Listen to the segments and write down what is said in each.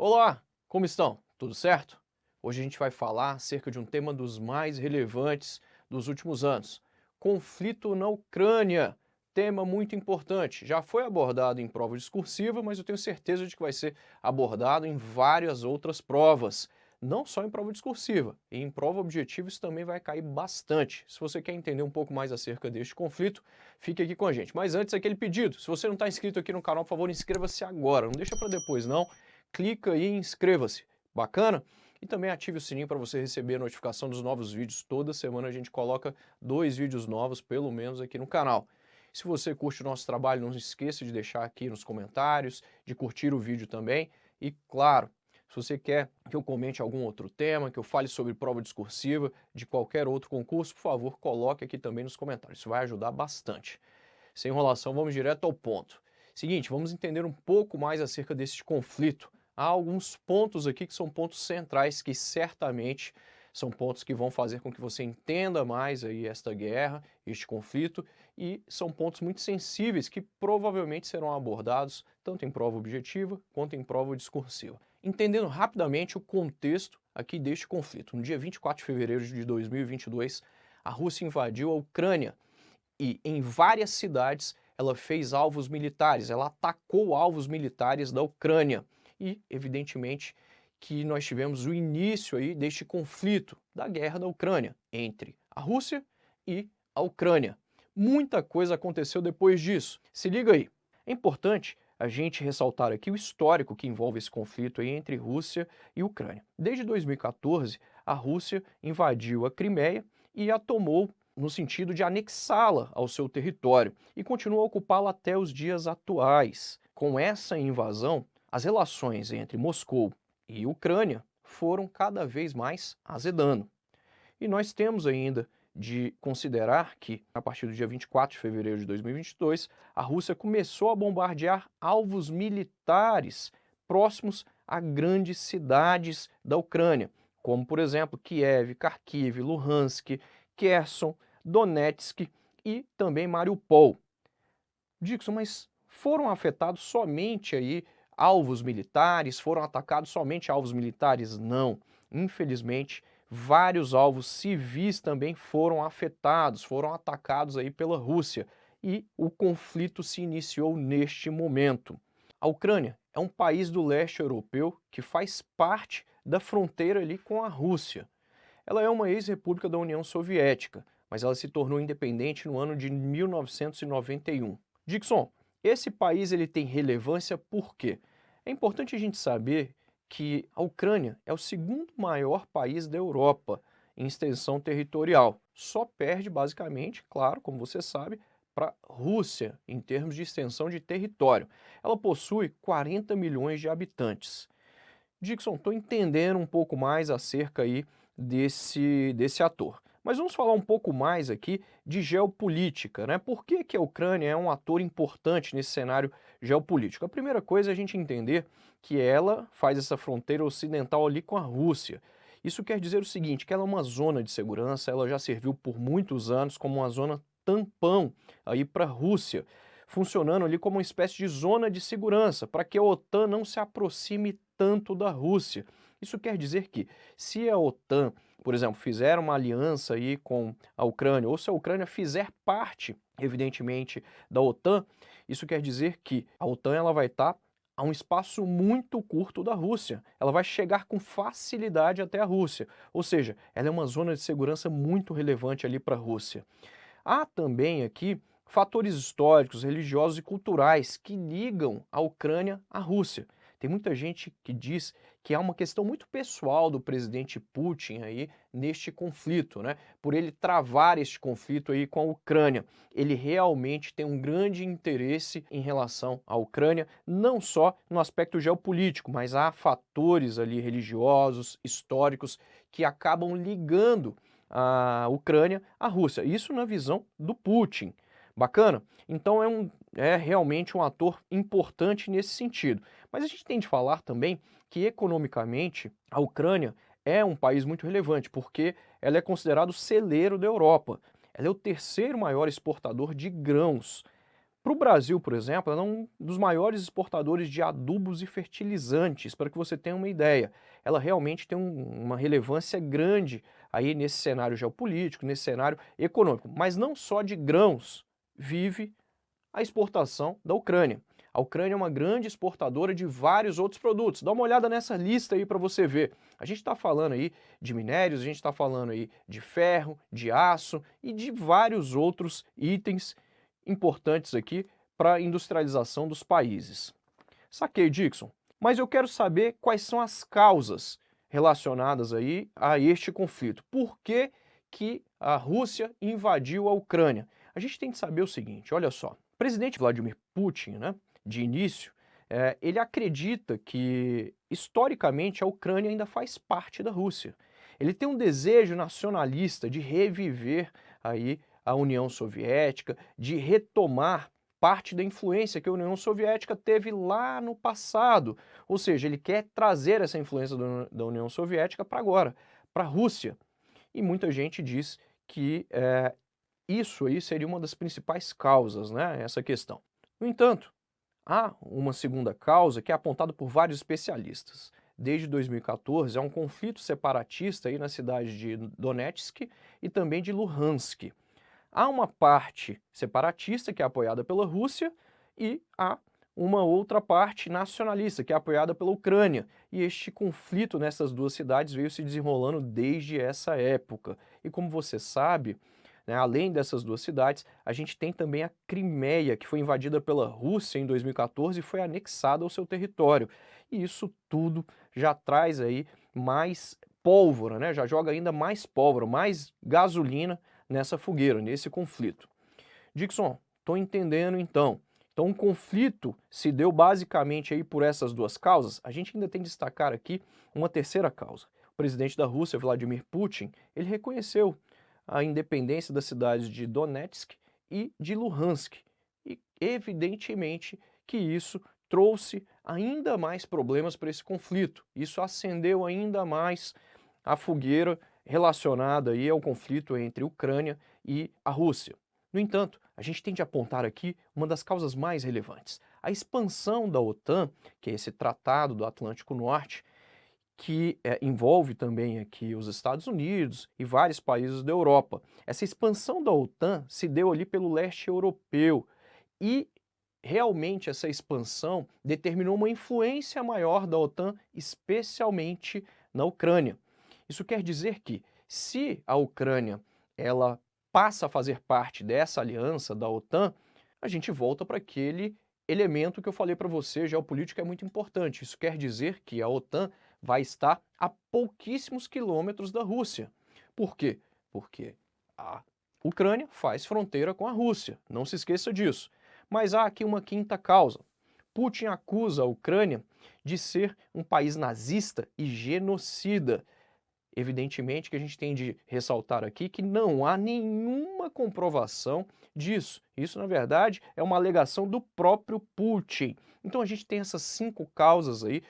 Olá, como estão? Tudo certo? Hoje a gente vai falar acerca de um tema dos mais relevantes dos últimos anos. Conflito na Ucrânia. Tema muito importante. Já foi abordado em prova discursiva, mas eu tenho certeza de que vai ser abordado em várias outras provas. Não só em prova discursiva, e em prova objetiva isso também vai cair bastante. Se você quer entender um pouco mais acerca deste conflito, fique aqui com a gente. Mas antes, aquele pedido. Se você não está inscrito aqui no canal, por favor, inscreva-se agora. Não deixa para depois, não. Clica aí e inscreva-se. Bacana? E também ative o sininho para você receber a notificação dos novos vídeos. Toda semana a gente coloca 2 vídeos novos, pelo menos, aqui no canal. Se você curte o nosso trabalho, não esqueça de deixar aqui nos comentários, de curtir o vídeo também. E, claro, se você quer que eu comente algum outro tema, que eu fale sobre prova discursiva, de qualquer outro concurso, por favor, coloque aqui também nos comentários. Isso vai ajudar bastante. Sem enrolação, vamos direto ao ponto. Seguinte, vamos entender um pouco mais acerca desse conflito. Há alguns pontos aqui que são pontos centrais que certamente são pontos que vão fazer com que você entenda mais aí esta guerra, este conflito, e são pontos muito sensíveis que provavelmente serão abordados tanto em prova objetiva quanto em prova discursiva. Entendendo rapidamente o contexto aqui deste conflito. No dia 24 de fevereiro de 2022, a Rússia invadiu a Ucrânia e em várias cidades ela fez alvos militares, ela atacou alvos militares da Ucrânia. E, evidentemente, que nós tivemos o início aí deste conflito, da guerra da Ucrânia, entre a Rússia e a Ucrânia. Muita coisa aconteceu depois disso. Se liga aí. É importante a gente ressaltar aqui o histórico que envolve esse conflito aí entre Rússia e Ucrânia. Desde 2014, a Rússia invadiu a Crimeia e a tomou no sentido de anexá-la ao seu território e continua a ocupá-la até os dias atuais. Com essa invasão, as relações entre Moscou e Ucrânia foram cada vez mais azedando. E nós temos ainda de considerar que, a partir do dia 24 de fevereiro de 2022, a Rússia começou a bombardear alvos militares próximos a grandes cidades da Ucrânia, como, por exemplo, Kiev, Kharkiv, Luhansk, Kherson, Donetsk e também Mariupol. Dixon, mas foram afetados somente aí alvos militares? Foram atacados somente alvos militares? Não. Infelizmente, vários alvos civis também foram afetados, foram atacados aí pela Rússia. E o conflito se iniciou neste momento. A Ucrânia é um país do leste europeu que faz parte da fronteira ali com a Rússia. Ela é uma ex-república da União Soviética, mas ela se tornou independente no ano de 1991. Dixon, esse país ele tem relevância por quê? É importante a gente saber que a Ucrânia é o segundo maior país da Europa em extensão territorial. Só perde basicamente, claro, como você sabe, para a Rússia em termos de extensão de território. Ela possui 40 milhões de habitantes. Dixon, estou entendendo um pouco mais acerca aí desse ator. Mas vamos falar um pouco mais aqui de geopolítica, né? Por que que a Ucrânia é um ator importante nesse cenário geopolítico? A primeira coisa é a gente entender que ela faz essa fronteira ocidental ali com a Rússia. Isso quer dizer o seguinte, que ela é uma zona de segurança, ela já serviu por muitos anos como uma zona tampão aí para a Rússia, funcionando ali como uma espécie de zona de segurança, para que a OTAN não se aproxime tanto da Rússia. Isso quer dizer que, se a OTAN, por exemplo, fizer uma aliança aí com a Ucrânia, ou se a Ucrânia fizer parte, evidentemente, da OTAN, isso quer dizer que a OTAN ela vai estar a um espaço muito curto da Rússia. Ela vai chegar com facilidade até a Rússia. Ou seja, ela é uma zona de segurança muito relevante ali para a Rússia. Há também aqui fatores históricos, religiosos e culturais que ligam a Ucrânia à Rússia. Tem muita gente que diz que há uma questão muito pessoal do presidente Putin aí neste conflito, né? Por ele travar este conflito aí com a Ucrânia. Ele realmente tem um grande interesse em relação à Ucrânia, não só no aspecto geopolítico, mas há fatores ali religiosos, históricos, que acabam ligando a Ucrânia à Rússia. Isso na visão do Putin. Bacana? Então é realmente um ator importante nesse sentido. Mas a gente tem de falar também que economicamente a Ucrânia é um país muito relevante, porque ela é considerada o celeiro da Europa. Ela é o terceiro maior exportador de grãos. Para o Brasil, por exemplo, ela é um dos maiores exportadores de adubos e fertilizantes, para que você tenha uma ideia. Ela realmente tem uma relevância grande aí nesse cenário geopolítico, nesse cenário econômico. Mas não só de grãos vive a exportação da Ucrânia. A Ucrânia é uma grande exportadora de vários outros produtos. Dá uma olhada nessa lista aí para você ver. A gente está falando aí de minérios, a gente está falando aí de ferro, de aço e de vários outros itens importantes aqui para a industrialização dos países. Saquei, Dixon. Mas eu quero saber quais são as causas relacionadas aí a este conflito. Por que que a Rússia invadiu a Ucrânia? A gente tem que saber o seguinte, olha só. O presidente Vladimir Putin, né, de início, ele acredita que, historicamente, a Ucrânia ainda faz parte da Rússia. Ele tem um desejo nacionalista de reviver aí a União Soviética, de retomar parte da influência que a União Soviética teve lá no passado. Ou seja, ele quer trazer essa influência da União Soviética para agora, para a Rússia. E muita gente diz que isso aí seria uma das principais causas, né, essa questão. No entanto, há uma segunda causa que é apontada por vários especialistas. Desde 2014, há um conflito separatista aí na cidade de Donetsk e também de Luhansk. Há uma parte separatista que é apoiada pela Rússia e há uma outra parte nacionalista que é apoiada pela Ucrânia. E este conflito nessas duas cidades veio se desenrolando desde essa época. E como você sabe, né, além dessas duas cidades, a gente tem também a Crimeia, que foi invadida pela Rússia em 2014 e foi anexada ao seu território. E isso tudo já traz aí mais pólvora, né? Já joga ainda mais pólvora, mais gasolina nessa fogueira, nesse conflito. Dixon, estou entendendo então. Então o conflito se deu basicamente aí por essas duas causas. A gente ainda tem que destacar aqui uma terceira causa. O presidente da Rússia, Vladimir Putin, ele reconheceu a independência das cidades de Donetsk e de Luhansk. E evidentemente que isso trouxe ainda mais problemas para esse conflito. Isso acendeu ainda mais a fogueira relacionada aí ao conflito entre Ucrânia e a Rússia. No entanto, a gente tem de apontar aqui uma das causas mais relevantes. A expansão da OTAN, que é esse Tratado do Atlântico Norte, que envolve também aqui os Estados Unidos e vários países da Europa. Essa expansão da OTAN se deu ali pelo leste europeu e realmente essa expansão determinou uma influência maior da OTAN, especialmente na Ucrânia. Isso quer dizer que, se a Ucrânia ela passa a fazer parte dessa aliança da OTAN, a gente volta para aquele elemento que eu falei para você, geopolítico é muito importante. Isso quer dizer que a OTAN vai estar a pouquíssimos quilômetros da Rússia. Por quê? Porque a Ucrânia faz fronteira com a Rússia, não se esqueça disso. Mas há aqui uma quinta causa. Putin acusa a Ucrânia de ser um país nazista e genocida. Evidentemente que a gente tem de ressaltar aqui que não há nenhuma comprovação disso. Isso, na verdade, é uma alegação do próprio Putin. Então a gente tem essas 5 causas aí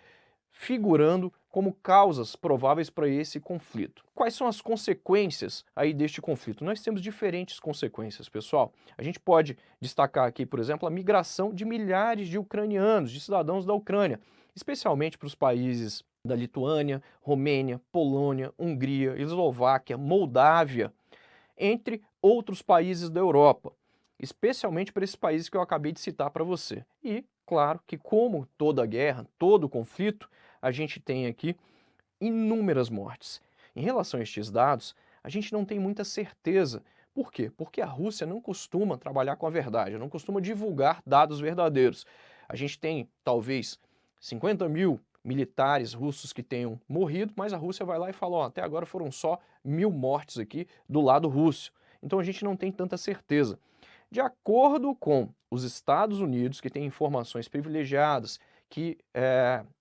figurando como causas prováveis para esse conflito. Quais são as consequências aí deste conflito? Nós temos diferentes consequências, pessoal. A gente pode destacar aqui, por exemplo, a migração de milhares de ucranianos, de cidadãos da Ucrânia, especialmente para os países da Lituânia, Romênia, Polônia, Hungria, Eslováquia, Moldávia, entre outros países da Europa, especialmente para esses países que eu acabei de citar para você. E, claro, que como toda guerra, todo conflito, a gente tem aqui inúmeras mortes. Em relação a estes dados, a gente não tem muita certeza. Por quê? Porque a Rússia não costuma trabalhar com a verdade, não costuma divulgar dados verdadeiros. A gente tem, talvez, 50 mil militares russos que tenham morrido, mas a Rússia vai lá e fala, ó, até agora foram só 1000 mortes aqui do lado russo. Então a gente não tem tanta certeza. De acordo com os Estados Unidos, que têm informações privilegiadas, que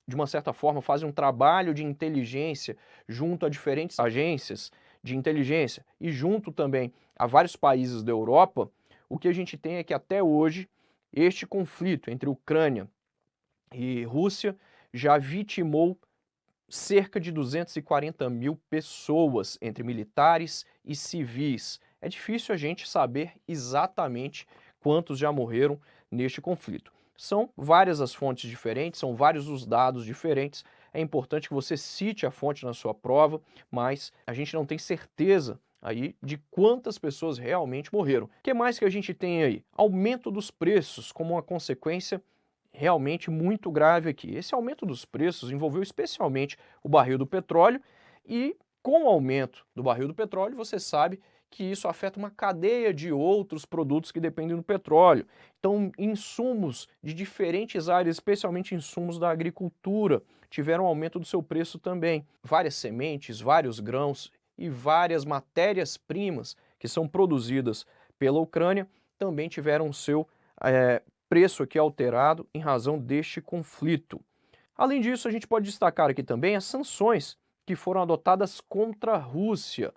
de uma certa forma fazem um trabalho de inteligência junto a diferentes agências de inteligência e junto também a vários países da Europa, o que a gente tem é que até hoje este conflito entre Ucrânia e Rússia já vitimou cerca de 240 mil pessoas, entre militares e civis. É difícil a gente saber exatamente quantos já morreram neste conflito. São várias as fontes diferentes, são vários os dados diferentes. É importante que você cite a fonte na sua prova, mas a gente não tem certeza aí de quantas pessoas realmente morreram. O que mais que a gente tem aí? Aumento dos preços como uma consequência realmente muito grave aqui. Esse aumento dos preços envolveu especialmente o barril do petróleo e com o aumento do barril do petróleo, você sabe que isso afeta uma cadeia de outros produtos que dependem do petróleo. Então, insumos de diferentes áreas, especialmente insumos da agricultura, tiveram aumento do seu preço também. Várias sementes, vários grãos e várias matérias-primas que são produzidas pela Ucrânia também tiveram o seu preço aqui alterado em razão deste conflito. Além disso, a gente pode destacar aqui também as sanções que foram adotadas contra a Rússia.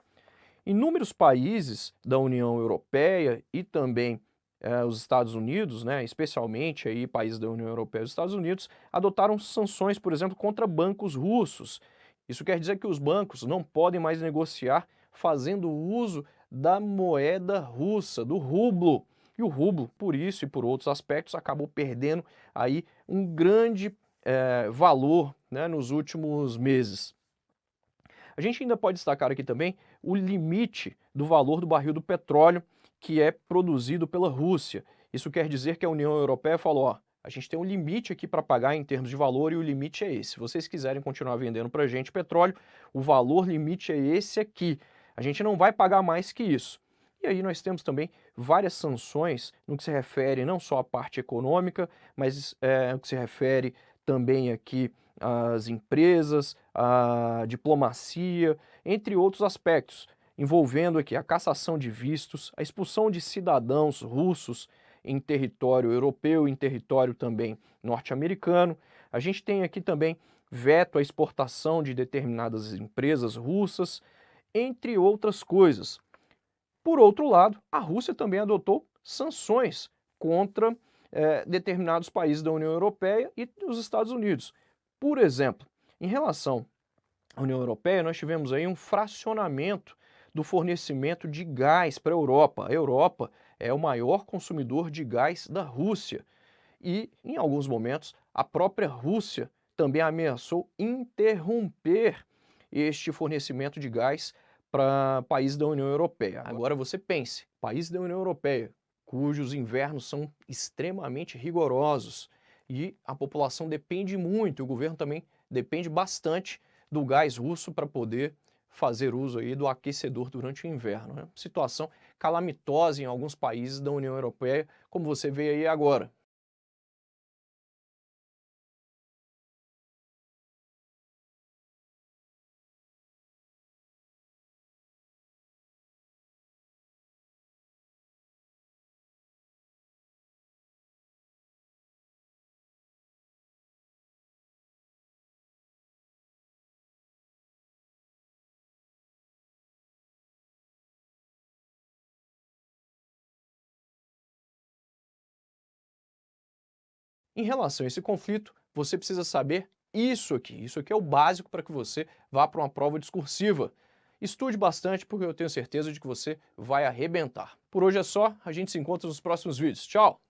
Inúmeros países da União Europeia e também os Estados Unidos, né, especialmente aí países da União Europeia e os Estados Unidos, adotaram sanções, por exemplo, contra bancos russos. Isso quer dizer que os bancos não podem mais negociar fazendo uso da moeda russa, do rublo. E o rublo, por isso e por outros aspectos, acabou perdendo aí um grande valor, né, nos últimos meses. A gente ainda pode destacar aqui também o limite do valor do barril do petróleo que é produzido pela Rússia. Isso quer dizer que a União Europeia falou, ó, a gente tem um limite aqui para pagar em termos de valor e o limite é esse. Se vocês quiserem continuar vendendo para a gente petróleo, o valor limite é esse aqui. A gente não vai pagar mais que isso. E aí nós temos também várias sanções no que se refere não só à parte econômica, mas no que se refere também aqui às empresas, à diplomacia, entre outros aspectos, envolvendo aqui a cassação de vistos, a expulsão de cidadãos russos em território europeu, em território também norte-americano. A gente tem aqui também veto à exportação de determinadas empresas russas, entre outras coisas. Por outro lado, a Rússia também adotou sanções contra determinados países da União Europeia e dos Estados Unidos. Por exemplo, em relação à União Europeia, nós tivemos aí um fracionamento do fornecimento de gás para a Europa. A Europa é o maior consumidor de gás da Rússia e, em alguns momentos, a própria Rússia também ameaçou interromper este fornecimento de gás para países da União Europeia. Agora você pense, países da União Europeia, cujos invernos são extremamente rigorosos e a população depende muito, o governo também depende bastante do gás russo para poder fazer uso aí do aquecedor durante o inverno, né? Situação calamitosa em alguns países da União Europeia, como você vê aí agora. Em relação a esse conflito, você precisa saber isso aqui. Isso aqui é o básico para que você vá para uma prova discursiva. Estude bastante porque eu tenho certeza de que você vai arrebentar. Por hoje é só, a gente se encontra nos próximos vídeos. Tchau!